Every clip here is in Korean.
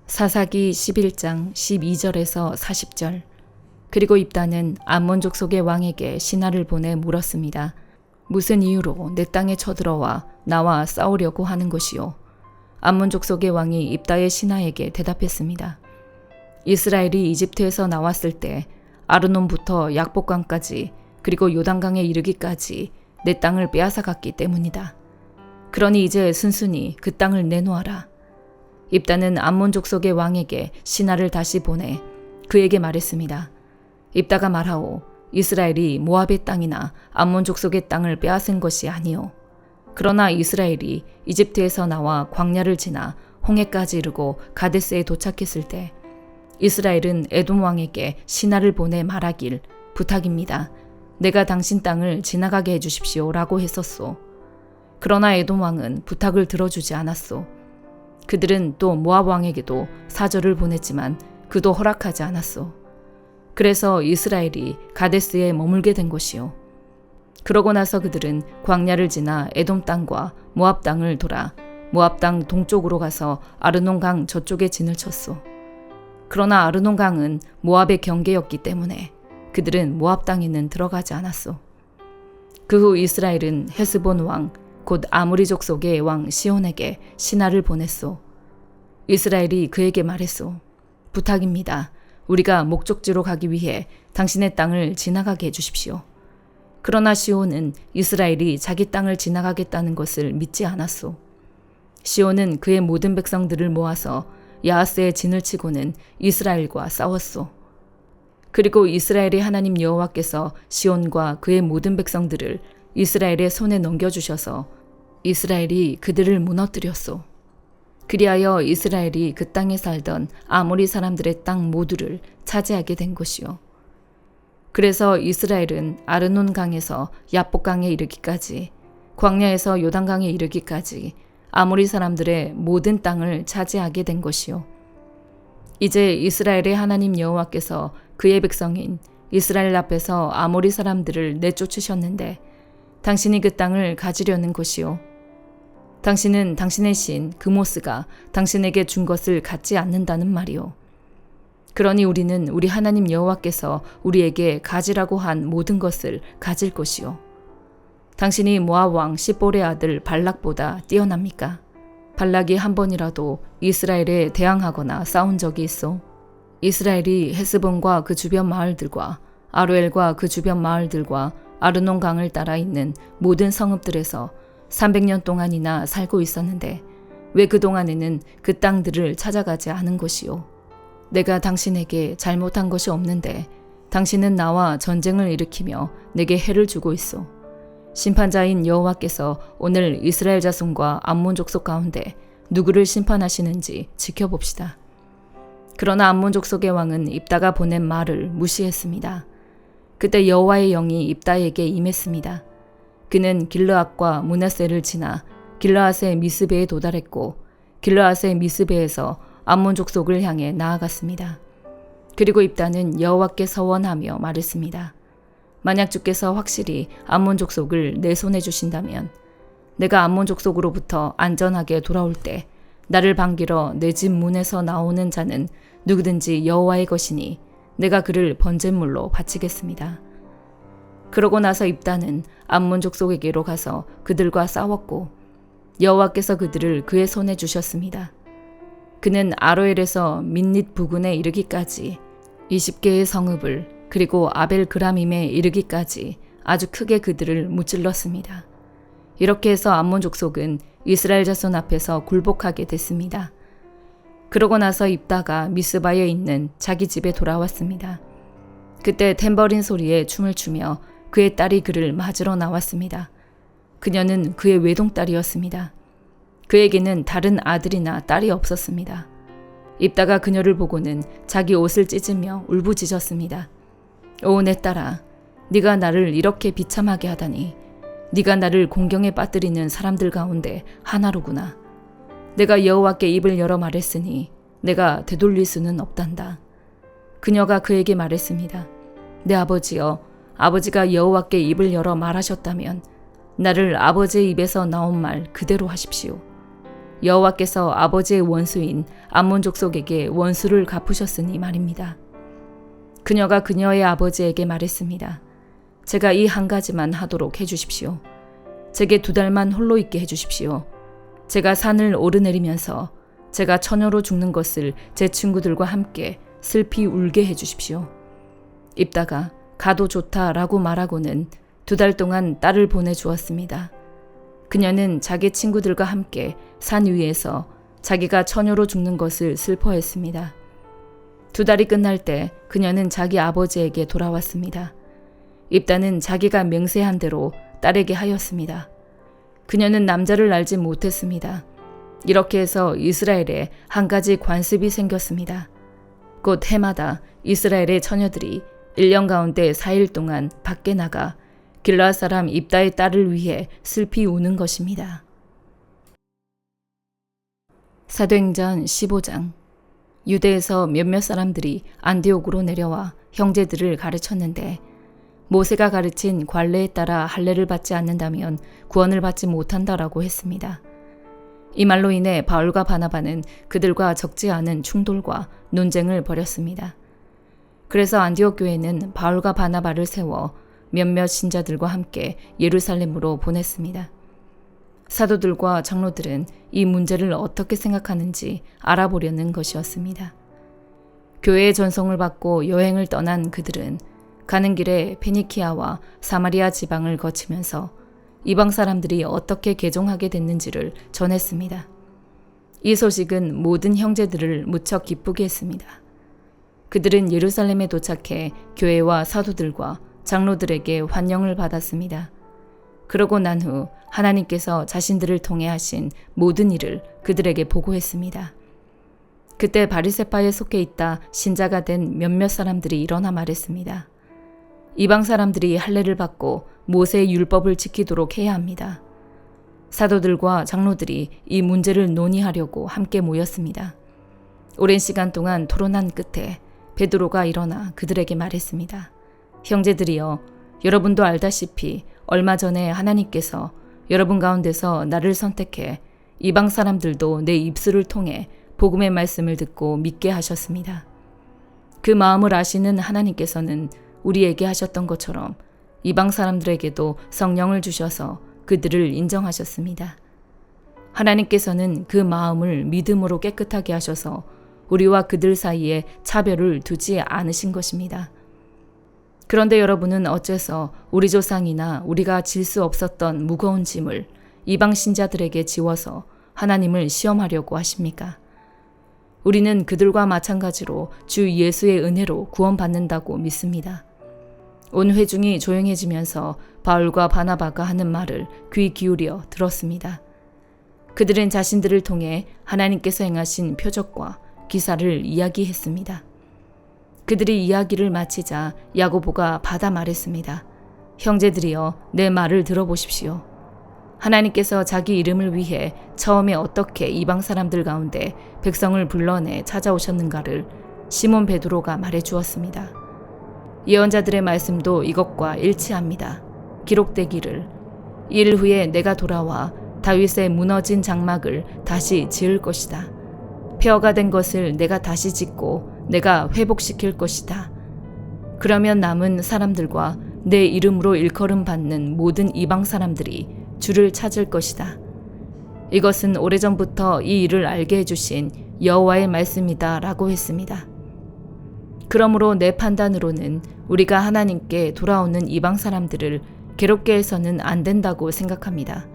사사기 11장 12절에서 40절. 그리고 입다는 암몬 족속의 왕에게 신하를 보내 물었습니다. 무슨 이유로 내 땅에 쳐들어와 나와 싸우려고 하는 것이요? 암몬 족속의 왕이 입다의 신하에게 대답했습니다. 이스라엘이 이집트에서 나왔을 때 아르논부터 약복강까지 그리고 요단강에 이르기까지 내 땅을 빼앗아갔기 때문이다. 그러니 이제 순순히 그 땅을 내놓아라. 입다는 암몬 족속의 왕에게 신하를 다시 보내 그에게 말했습니다. 입다가 말하오. 이스라엘이 모압의 땅이나 암몬 족속의 땅을 빼앗은 것이 아니오. 그러나 이스라엘이 이집트에서 나와 광야를 지나 홍해까지 이르고 가데스에 도착했을 때 이스라엘은 에돔 왕에게 신하를 보내 말하길 부탁입니다. 내가 당신 땅을 지나가게 해주십시오 라고 했었소. 그러나 에돔 왕은 부탁을 들어주지 않았소. 그들은 또 모압 왕에게도 사절을 보냈지만 그도 허락하지 않았소. 그래서 이스라엘이 가데스에 머물게 된 것이요. 그러고 나서 그들은 광야를 지나 에돔 땅과 모압 땅을 돌아 모압 땅 동쪽으로 가서 아르논 강 저쪽에 진을 쳤소. 그러나 아르논 강은 모압의 경계였기 때문에 그들은 모압 땅에는 들어가지 않았소. 그 후 이스라엘은 헤스본 왕 곧 아모리 족속의 왕 시온에게 신하를 보냈소. 이스라엘이 그에게 말했소. 부탁입니다. 우리가 목적지로 가기 위해 당신의 땅을 지나가게 해주십시오. 그러나 시온은 이스라엘이 자기 땅을 지나가겠다는 것을 믿지 않았소. 시온은 그의 모든 백성들을 모아서 야하스에 진을 치고는 이스라엘과 싸웠소. 그리고 이스라엘의 하나님 여호와께서 시온과 그의 모든 백성들을 이스라엘의 손에 넘겨주셔서 이스라엘이 그들을 무너뜨렸소. 그리하여 이스라엘이 그 땅에 살던 아모리 사람들의 땅 모두를 차지하게 된 것이요. 그래서 이스라엘은 아르논 강에서 야복강에 이르기까지 광야에서 요단강에 이르기까지 아모리 사람들의 모든 땅을 차지하게 된 것이요. 이제 이스라엘의 하나님 여호와께서 그의 백성인 이스라엘 앞에서 아모리 사람들을 내쫓으셨는데 당신이 그 땅을 가지려는 것이요. 당신은 당신의 신 그모스가 당신에게 준 것을 갖지 않는다는 말이요. 그러니 우리는 우리 하나님 여호와께서 우리에게 가지라고 한 모든 것을 가질 것이요. 당신이 모압 왕 시볼의 아들 발락보다 뛰어납니까? 발락이 한 번이라도 이스라엘에 대항하거나 싸운 적이 있어? 이스라엘이 헤스본과 그 주변 마을들과 아로엘과 그 주변 마을들과 아르논 강을 따라 있는 모든 성읍들에서 300년 동안이나 살고 있었는데 왜 그동안에는 그 땅들을 찾아가지 않은 것이요? 내가 당신에게 잘못한 것이 없는데 당신은 나와 전쟁을 일으키며 내게 해를 주고 있어. 심판자인 여호와께서 오늘 이스라엘 자손과 암몬 족속 가운데 누구를 심판하시는지 지켜봅시다. 그러나 암몬 족속의 왕은 입다가 보낸 말을 무시했습니다. 그때 여호와의 영이 입다에게 임했습니다. 그는 길르앗과 므낫세를 지나 길르앗의 미스베에 도달했고 길르앗의 미스베에서 암몬 족속을 향해 나아갔습니다. 그리고 입다는 여호와께 서원하며 말했습니다. 만약 주께서 확실히 암몬 족속을 내 손에 주신다면 내가 암몬 족속으로부터 안전하게 돌아올 때 나를 반기러 내 집 문에서 나오는 자는 누구든지 여호와의 것이니 내가 그를 번제물로 바치겠습니다. 그러고 나서 입다는 암몬 족속에게로 가서 그들과 싸웠고 여호와께서 그들을 그의 손에 주셨습니다. 그는 아로엘에서 민닛 부근에 이르기까지 20개의 성읍을 그리고 아벨 그라밈에 이르기까지 아주 크게 그들을 무찔렀습니다. 이렇게 해서 암몬 족속은 이스라엘 자손 앞에서 굴복하게 됐습니다. 그러고 나서 입다가 미스바에 있는 자기 집에 돌아왔습니다. 그때 탬버린 소리에 춤을 추며 그의 딸이 그를 맞으러 나왔습니다. 그녀는 그의 외동딸이었습니다. 그에게는 다른 아들이나 딸이 없었습니다. 입다가 그녀를 보고는 자기 옷을 찢으며 울부짖었습니다. 오 내 딸아, 네가 나를 이렇게 비참하게 하다니. 네가 나를 공경에 빠뜨리는 사람들 가운데 하나로구나. 내가 여호와께 입을 열어 말했으니 내가 되돌릴 수는 없단다. 그녀가 그에게 말했습니다. 내 아버지여, 아버지가 여호와께 입을 열어 말하셨다면 나를 아버지의 입에서 나온 말 그대로 하십시오. 여호와께서 아버지의 원수인 암몬 족속에게 원수를 갚으셨으니 말입니다. 그녀가 그녀의 아버지에게 말했습니다. 제가 이 한 가지만 하도록 해주십시오. 제게 2달만 홀로 있게 해주십시오. 제가 산을 오르내리면서 제가 처녀로 죽는 것을 제 친구들과 함께 슬피 울게 해주십시오. 입다가 가도 좋다라고 말하고는 2달 동안 딸을 보내주었습니다. 그녀는 자기 친구들과 함께 산 위에서 자기가 처녀로 죽는 것을 슬퍼했습니다. 2달이 끝날 때 그녀는 자기 아버지에게 돌아왔습니다. 입다는 자기가 맹세한 대로 딸에게 하였습니다. 그녀는 남자를 알지 못했습니다. 이렇게 해서 이스라엘에 한 가지 관습이 생겼습니다. 곧 해마다 이스라엘의 처녀들이 1년 가운데 4일 동안 밖에 나가 길르앗 사람 입다의 딸을 위해 슬피 우는 것입니다. 사도행전 15장. 유대에서 몇몇 사람들이 안디옥으로 내려와 형제들을 가르쳤는데 모세가 가르친 관례에 따라 할례를 받지 않는다면 구원을 받지 못한다라고 했습니다. 이 말로 인해 바울과 바나바는 그들과 적지 않은 충돌과 논쟁을 벌였습니다. 그래서 안디옥 교회는 바울과 바나바를 세워 몇몇 신자들과 함께 예루살렘으로 보냈습니다. 사도들과 장로들은 이 문제를 어떻게 생각하는지 알아보려는 것이었습니다. 교회의 전송을 받고 여행을 떠난 그들은 가는 길에 페니키아와 사마리아 지방을 거치면서 이방 사람들이 어떻게 개종하게 됐는지를 전했습니다. 이 소식은 모든 형제들을 무척 기쁘게 했습니다. 그들은 예루살렘에 도착해 교회와 사도들과 장로들에게 환영을 받았습니다. 그러고 난 후 하나님께서 자신들을 통해 하신 모든 일을 그들에게 보고했습니다. 그때 바리새파에 속해 있다 신자가 된 몇몇 사람들이 일어나 말했습니다. 이방 사람들이 할례를 받고 모세의 율법을 지키도록 해야 합니다. 사도들과 장로들이 이 문제를 논의하려고 함께 모였습니다. 오랜 시간 동안 토론한 끝에 베드로가 일어나 그들에게 말했습니다. 형제들이여, 여러분도 알다시피 얼마 전에 하나님께서 여러분 가운데서 나를 선택해 이방 사람들도 내 입술을 통해 복음의 말씀을 듣고 믿게 하셨습니다. 그 마음을 아시는 하나님께서는 우리에게 하셨던 것처럼 이방 사람들에게도 성령을 주셔서 그들을 인정하셨습니다. 하나님께서는 그 마음을 믿음으로 깨끗하게 하셔서 우리와 그들 사이에 차별을 두지 않으신 것입니다. 그런데 여러분은 어째서 우리 조상이나 우리가 질 수 없었던 무거운 짐을 이방 신자들에게 지워서 하나님을 시험하려고 하십니까? 우리는 그들과 마찬가지로 주 예수의 은혜로 구원받는다고 믿습니다. 온 회중이 조용해지면서 바울과 바나바가 하는 말을 귀 기울여 들었습니다. 그들은 자신들을 통해 하나님께서 행하신 표적과 기사를 이야기했습니다. 그들이 이야기를 마치자 야고보가 받아 말했습니다. 형제들이여, 내 말을 들어보십시오. 하나님께서 자기 이름을 위해 처음에 어떻게 이방 사람들 가운데 백성을 불러내 찾아오셨는가를 시몬 베드로가 말해 주었습니다. 예언자들의 말씀도 이것과 일치합니다. 기록되기를 일 후에 내가 돌아와 다윗의 무너진 장막을 다시 지을 것이다. 폐허가 된 것을 내가 다시 짓고 내가 회복시킬 것이다. 그러면 남은 사람들과 내 이름으로 일컬음 받는 모든 이방 사람들이 주를 찾을 것이다. 이것은 오래전부터 이 일을 알게 해주신 여호와의 말씀이다 라고 했습니다. 그러므로 내 판단으로는 우리가 하나님께 돌아오는 이방 사람들을 괴롭게 해서는 안 된다고 생각합니다.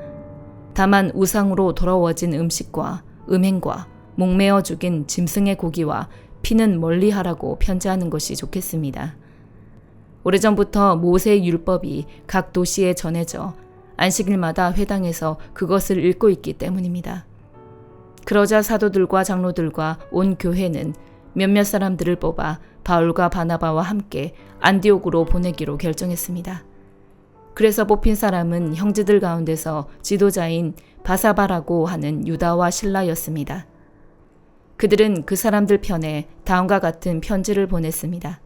다만 우상으로 더러워진 음식과 음행과 목매어 죽인 짐승의 고기와 피는 멀리하라고 편지하는 것이 좋겠습니다. 오래전부터 모세의 율법이 각 도시에 전해져 안식일마다 회당에서 그것을 읽고 있기 때문입니다. 그러자 사도들과 장로들과 온 교회는 몇몇 사람들을 뽑아 바울과 바나바와 함께 안디옥으로 보내기로 결정했습니다. 그래서 뽑힌 사람은 형제들 가운데서 지도자인 바사바라고 하는 유다와 실라였습니다. 그들은 그 사람들 편에 다음과 같은 편지를 보냈습니다.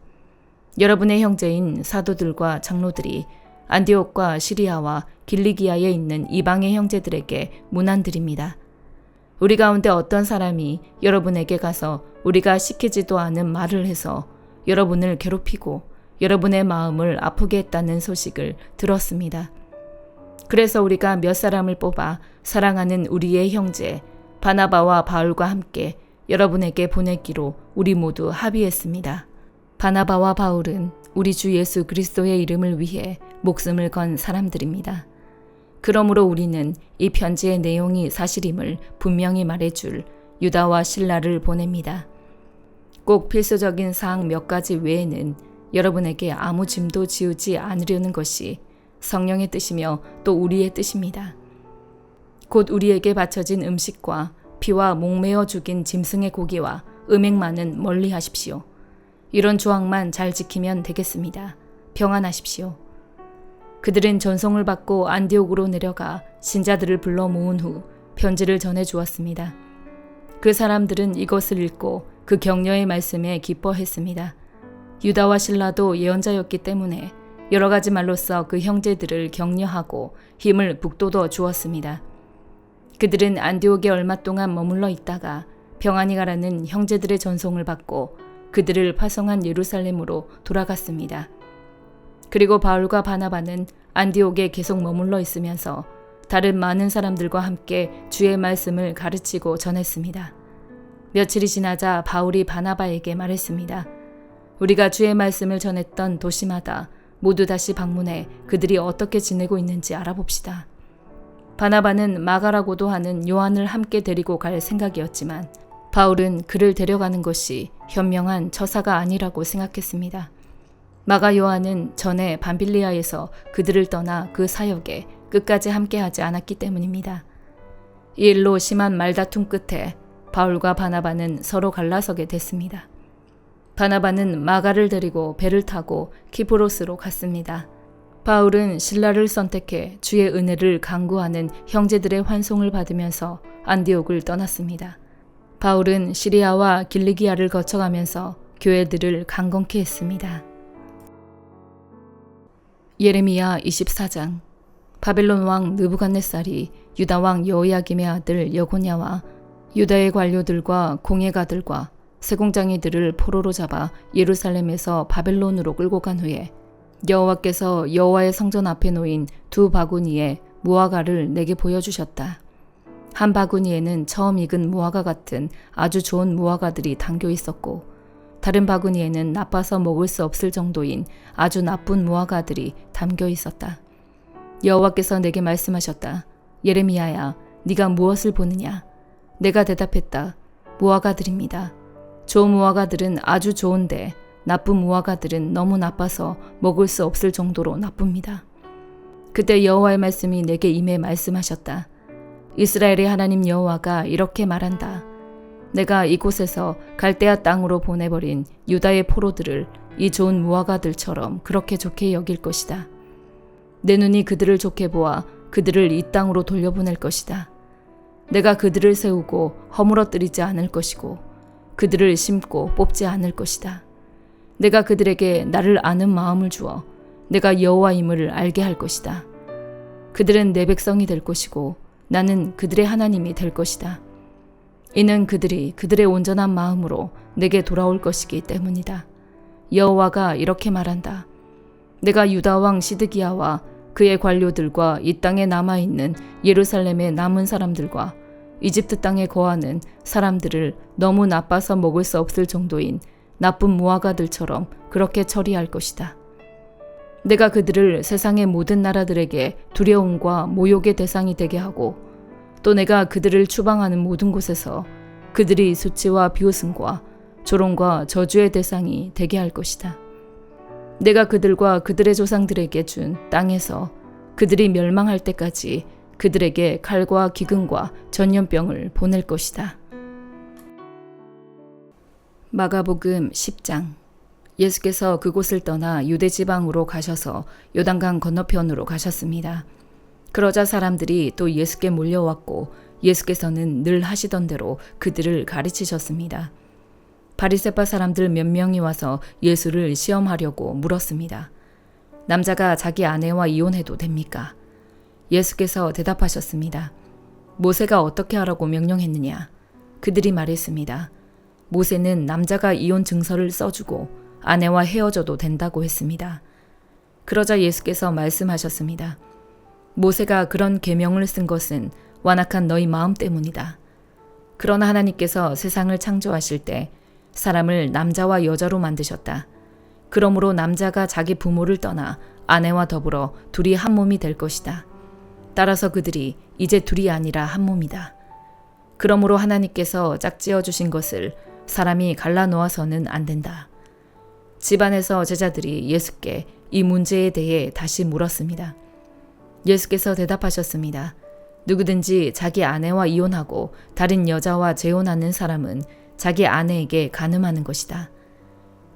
여러분의 형제인 사도들과 장로들이 안디옥과 시리아와 길리기아에 있는 이방의 형제들에게 문안드립니다. 우리 가운데 어떤 사람이 여러분에게 가서 우리가 시키지도 않은 말을 해서 여러분을 괴롭히고 여러분의 마음을 아프게 했다는 소식을 들었습니다. 그래서 우리가 몇 사람을 뽑아 사랑하는 우리의 형제 바나바와 바울과 함께 여러분에게 보내기로 우리 모두 합의했습니다. 바나바와 바울은 우리 주 예수 그리스도의 이름을 위해 목숨을 건 사람들입니다. 그러므로 우리는 이 편지의 내용이 사실임을 분명히 말해줄 유다와 실라를 보냅니다. 꼭 필수적인 사항 몇 가지 외에는 여러분에게 아무 짐도 지우지 않으려는 것이 성령의 뜻이며 또 우리의 뜻입니다. 곧 우리에게 바쳐진 음식과 피와 목매어 죽인 짐승의 고기와 음행만은 멀리 하십시오. 이런 조항만 잘 지키면 되겠습니다. 평안하십시오. 그들은 전송을 받고 안디옥으로 내려가 신자들을 불러 모은 후 편지를 전해 주었습니다. 그 사람들은 이것을 읽고 그 격려의 말씀에 기뻐했습니다. 유다와 실라도 예언자였기 때문에 여러 가지 말로써 그 형제들을 격려하고 힘을 북돋워 주었습니다. 그들은 안디옥에 얼마 동안 머물러 있다가 평안히 가라는 형제들의 전송을 받고 그들을 파송한 예루살렘으로 돌아갔습니다. 그리고 바울과 바나바는 안디옥에 계속 머물러 있으면서 다른 많은 사람들과 함께 주의 말씀을 가르치고 전했습니다. 며칠이 지나자 바울이 바나바에게 말했습니다. 우리가 주의 말씀을 전했던 도시마다 모두 다시 방문해 그들이 어떻게 지내고 있는지 알아봅시다. 바나바는 마가라고도 하는 요한을 함께 데리고 갈 생각이었지만 바울은 그를 데려가는 것이 현명한 처사가 아니라고 생각했습니다. 마가 요한은 전에 밤빌리아에서 그들을 떠나 그 사역에 끝까지 함께하지 않았기 때문입니다. 이 일로 심한 말다툼 끝에 바울과 바나바는 서로 갈라서게 됐습니다. 바나바는 마가를 데리고 배를 타고 키프로스로 갔습니다. 바울은 실라를 선택해 주의 은혜를 간구하는 형제들의 환송을 받으면서 안디옥을 떠났습니다. 바울은 시리아와 길리기아를 거쳐가면서 교회들을 강건케 했습니다. 예레미야 24장. 바벨론 왕 느부갓네살이 유다 왕 여호야김의 아들 여고냐와 유다의 관료들과 공예가들과 세공장이들을 포로로 잡아 예루살렘에서 바벨론으로 끌고 간 후에 여호와께서 여호와의 성전 앞에 놓인 두 바구니에 무화과를 내게 보여주셨다. 한 바구니에는 처음 익은 무화과 같은 아주 좋은 무화과들이 담겨 있었고 다른 바구니에는 나빠서 먹을 수 없을 정도인 아주 나쁜 무화과들이 담겨 있었다. 여호와께서 내게 말씀하셨다. 예레미야야, 네가 무엇을 보느냐? 내가 대답했다. 무화과들입니다. 좋은 무화과들은 아주 좋은데 나쁜 무화과들은 너무 나빠서 먹을 수 없을 정도로 나쁩니다. 그때 여호와의 말씀이 내게 임해 말씀하셨다. 이스라엘의 하나님 여호와가 이렇게 말한다. 내가 이곳에서 갈대아 땅으로 보내버린 유다의 포로들을 이 좋은 무화과들처럼 그렇게 좋게 여길 것이다. 내 눈이 그들을 좋게 보아 그들을 이 땅으로 돌려보낼 것이다. 내가 그들을 세우고 허물어뜨리지 않을 것이고 그들을 심고 뽑지 않을 것이다. 내가 그들에게 나를 아는 마음을 주어 내가 여호와임을 알게 할 것이다. 그들은 내 백성이 될 것이고 나는 그들의 하나님이 될 것이다. 이는 그들이 그들의 온전한 마음으로 내게 돌아올 것이기 때문이다. 여호와가 이렇게 말한다. 내가 유다 왕 시드기야와 그의 관료들과 이 땅에 남아있는 예루살렘의 남은 사람들과 이집트 땅에 거하는 사람들을 너무 나빠서 먹을 수 없을 정도인 나쁜 무화과들처럼 그렇게 처리할 것이다. 내가 그들을 세상의 모든 나라들에게 두려움과 모욕의 대상이 되게 하고 또 내가 그들을 추방하는 모든 곳에서 그들이 수치와 비웃음과 조롱과 저주의 대상이 되게 할 것이다. 내가 그들과 그들의 조상들에게 준 땅에서 그들이 멸망할 때까지 그들에게 칼과 기근과 전염병을 보낼 것이다. 마가복음 10장. 예수께서 그곳을 떠나 유대 지방으로 가셔서 요단강 건너편으로 가셨습니다. 그러자 사람들이 또 예수께 몰려왔고 예수께서는 늘 하시던 대로 그들을 가르치셨습니다. 바리새파 사람들 몇 명이 와서 예수를 시험하려고 물었습니다. 남자가 자기 아내와 이혼해도 됩니까? 예수께서 대답하셨습니다. 모세가 어떻게 하라고 명령했느냐? 그들이 말했습니다. 모세는 남자가 이혼 증서를 써주고 아내와 헤어져도 된다고 했습니다. 그러자 예수께서 말씀하셨습니다. 모세가 그런 계명을 쓴 것은 완악한 너희 마음 때문이다. 그러나 하나님께서 세상을 창조하실 때 사람을 남자와 여자로 만드셨다. 그러므로 남자가 자기 부모를 떠나 아내와 더불어 둘이 한 몸이 될 것이다. 따라서 그들이 이제 둘이 아니라 한 몸이다. 그러므로 하나님께서 짝지어 주신 것을 사람이 갈라 놓아서는 안 된다. 집안에서 제자들이 예수께 이 문제에 대해 다시 물었습니다. 예수께서 대답하셨습니다. 누구든지 자기 아내와 이혼하고 다른 여자와 재혼하는 사람은 자기 아내에게 간음하는 것이다.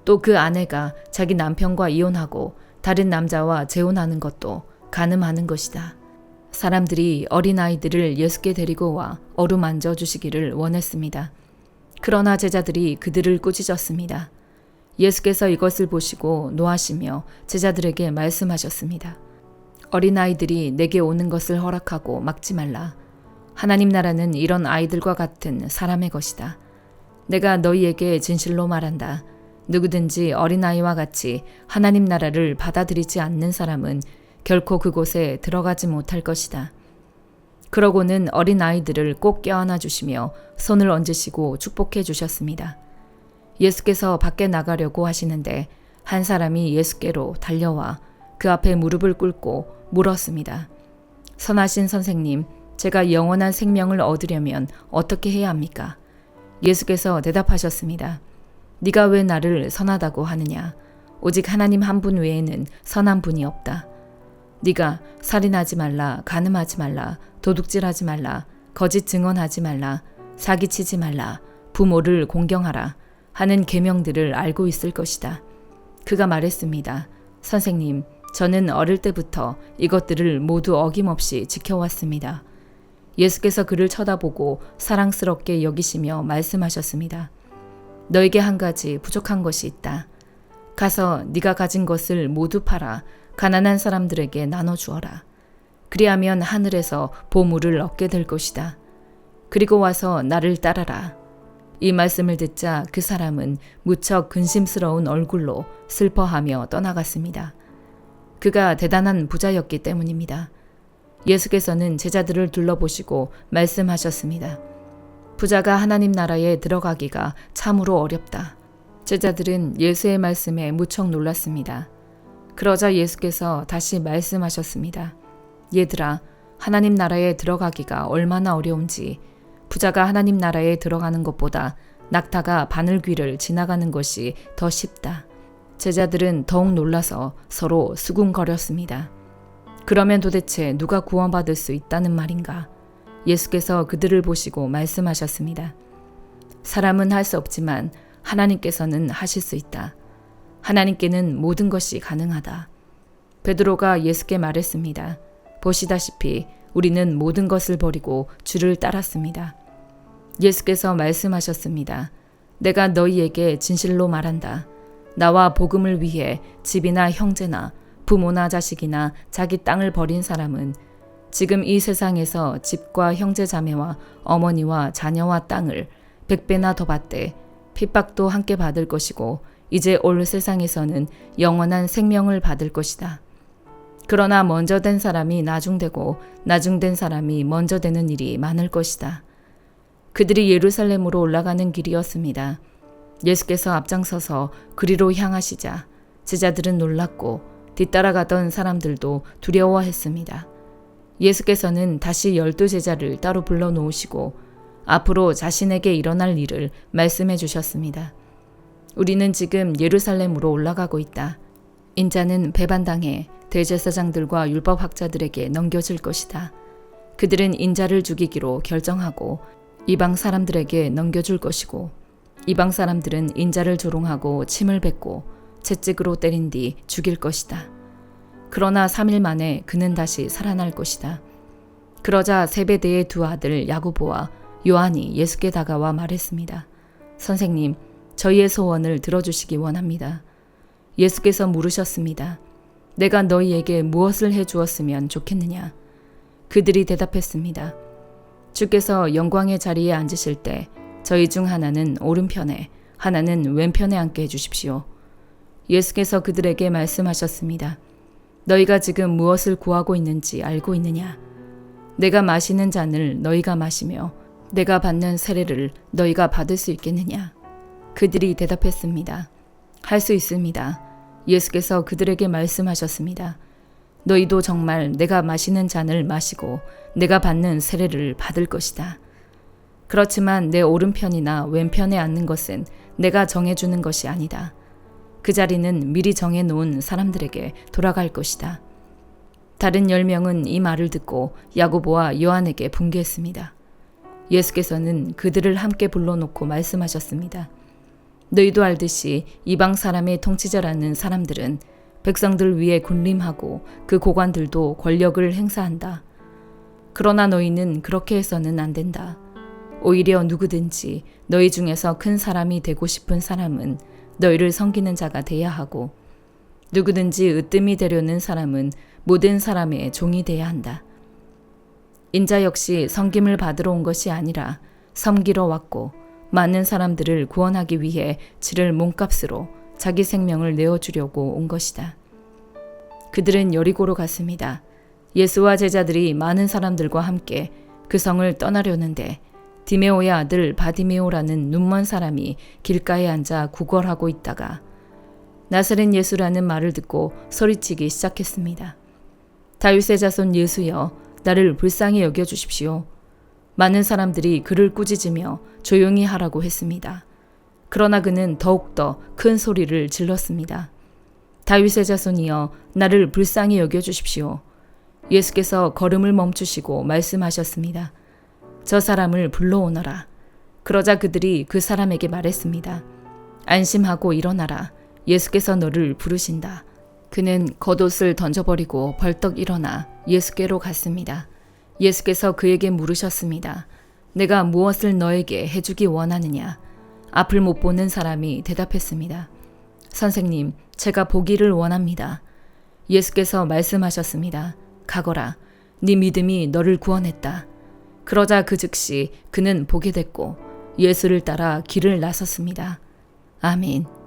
또 그 아내가 자기 남편과 이혼하고 다른 남자와 재혼하는 것도 간음하는 것이다. 사람들이 어린아이들을 예수께 데리고 와 어루만져 주시기를 원했습니다. 그러나 제자들이 그들을 꾸짖었습니다. 예수께서 이것을 보시고 노하시며 제자들에게 말씀하셨습니다. 어린아이들이 내게 오는 것을 허락하고 막지 말라. 하나님 나라는 이런 아이들과 같은 사람의 것이다. 내가 너희에게 진실로 말한다. 누구든지 어린아이와 같이 하나님 나라를 받아들이지 않는 사람은 결코 그곳에 들어가지 못할 것이다. 그러고는 어린아이들을 꼭 껴안아 주시며 손을 얹으시고 축복해 주셨습니다. 예수께서 밖에 나가려고 하시는데 한 사람이 예수께로 달려와 그 앞에 무릎을 꿇고 물었습니다. 선하신 선생님, 제가 영원한 생명을 얻으려면 어떻게 해야 합니까? 예수께서 대답하셨습니다. 네가 왜 나를 선하다고 하느냐? 오직 하나님 한 분 외에는 선한 분이 없다. 네가 살인하지 말라, 간음하지 말라, 도둑질하지 말라, 거짓 증언하지 말라, 사기치지 말라, 부모를 공경하라 하는 계명들을 알고 있을 것이다. 그가 말했습니다. 선생님, 저는 어릴 때부터 이것들을 모두 어김없이 지켜왔습니다. 예수께서 그를 쳐다보고 사랑스럽게 여기시며 말씀하셨습니다. 너에게 한 가지 부족한 것이 있다. 가서 네가 가진 것을 모두 팔아 가난한 사람들에게 나눠주어라. 그리하면 하늘에서 보물을 얻게 될 것이다. 그리고 와서 나를 따라라. 이 말씀을 듣자 그 사람은 무척 근심스러운 얼굴로 슬퍼하며 떠나갔습니다. 그가 대단한 부자였기 때문입니다. 예수께서는 제자들을 둘러보시고 말씀하셨습니다. 부자가 하나님 나라에 들어가기가 참으로 어렵다. 제자들은 예수의 말씀에 무척 놀랐습니다. 그러자 예수께서 다시 말씀하셨습니다. 얘들아, 하나님 나라에 들어가기가 얼마나 어려운지 부자가 하나님 나라에 들어가는 것보다 낙타가 바늘귀를 지나가는 것이 더 쉽다. 제자들은 더욱 놀라서 서로 수군거렸습니다. 그러면 도대체 누가 구원받을 수 있다는 말인가? 예수께서 그들을 보시고 말씀하셨습니다. 사람은 할 수 없지만 하나님께서는 하실 수 있다. 하나님께는 모든 것이 가능하다. 베드로가 예수께 말했습니다. 보시다시피 우리는 모든 것을 버리고 주를 따랐습니다. 예수께서 말씀하셨습니다. 내가 너희에게 진실로 말한다. 나와 복음을 위해 집이나 형제나 부모나 자식이나 자기 땅을 버린 사람은 지금 이 세상에서 집과 형제 자매와 어머니와 자녀와 땅을 100배나 더 받되 핍박도 함께 받을 것이고 이제 올 세상에서는 영원한 생명을 받을 것이다. 그러나 먼저 된 사람이 나중되고 나중된 사람이 먼저 되는 일이 많을 것이다. 그들이 예루살렘으로 올라가는 길이었습니다. 예수께서 앞장서서 그리로 향하시자 제자들은 놀랐고 뒤따라가던 사람들도 두려워했습니다. 예수께서는 다시 12제자를 따로 불러 놓으시고 앞으로 자신에게 일어날 일을 말씀해 주셨습니다. 우리는 지금 예루살렘으로 올라가고 있다. 인자는 배반당해 대제사장들과 율법학자들에게 넘겨질 것이다. 그들은 인자를 죽이기로 결정하고 이방 사람들에게 넘겨줄 것이고 이방 사람들은 인자를 조롱하고 침을 뱉고 채찍으로 때린 뒤 죽일 것이다. 그러나 3일 만에 그는 다시 살아날 것이다. 그러자 세베대의 두 아들 야고보와 요한이 예수께 다가와 말했습니다. 선생님, 저희의 소원을 들어주시기 원합니다. 예수께서 물으셨습니다. 내가 너희에게 무엇을 해주었으면 좋겠느냐? 그들이 대답했습니다. 주께서 영광의 자리에 앉으실 때 저희 중 하나는 오른편에 하나는 왼편에 앉게 해주십시오. 예수께서 그들에게 말씀하셨습니다. 너희가 지금 무엇을 구하고 있는지 알고 있느냐? 내가 마시는 잔을 너희가 마시며 내가 받는 세례를 너희가 받을 수 있겠느냐? 그들이 대답했습니다. 할 수 있습니다. 예수께서 그들에게 말씀하셨습니다. 너희도 정말 내가 마시는 잔을 마시고 내가 받는 세례를 받을 것이다. 그렇지만 내 오른편이나 왼편에 앉는 것은 내가 정해주는 것이 아니다. 그 자리는 미리 정해놓은 사람들에게 돌아갈 것이다. 다른 10명은 이 말을 듣고 야고보와 요한에게 분개했습니다. 예수께서는 그들을 함께 불러놓고 말씀하셨습니다. 너희도 알듯이 이방 사람의 통치자라는 사람들은 백성들 위에 군림하고 그 고관들도 권력을 행사한다. 그러나 너희는 그렇게 해서는 안 된다. 오히려 누구든지 너희 중에서 큰 사람이 되고 싶은 사람은 너희를 섬기는 자가 돼야 하고 누구든지 으뜸이 되려는 사람은 모든 사람의 종이 돼야 한다. 인자 역시 섬김을 받으러 온 것이 아니라 섬기러 왔고 많은 사람들을 구원하기 위해 치를 몸값으로 자기 생명을 내어주려고 온 것이다. 그들은 여리고로 갔습니다. 예수와 제자들이 많은 사람들과 함께 그 성을 떠나려는데 디메오의 아들 바디메오라는 눈먼 사람이 길가에 앉아 구걸하고 있다가 나사렛 예수라는 말을 듣고 소리치기 시작했습니다. 다윗의 자손 예수여, 나를 불쌍히 여겨주십시오. 많은 사람들이 그를 꾸짖으며 조용히 하라고 했습니다. 그러나 그는 더욱더 큰 소리를 질렀습니다. 다윗의 자손이여, 나를 불쌍히 여겨주십시오. 예수께서 걸음을 멈추시고 말씀하셨습니다. 저 사람을 불러오너라. 그러자 그들이 그 사람에게 말했습니다. 안심하고 일어나라. 예수께서 너를 부르신다. 그는 겉옷을 던져버리고 벌떡 일어나 예수께로 갔습니다. 예수께서 그에게 물으셨습니다. 내가 무엇을 너에게 해주기 원하느냐? 앞을 못 보는 사람이 대답했습니다. 선생님, 제가 보기를 원합니다. 예수께서 말씀하셨습니다. 가거라. 네 믿음이 너를 구원했다. 그러자 그 즉시 그는 보게 됐고 예수를 따라 길을 나섰습니다. 아멘.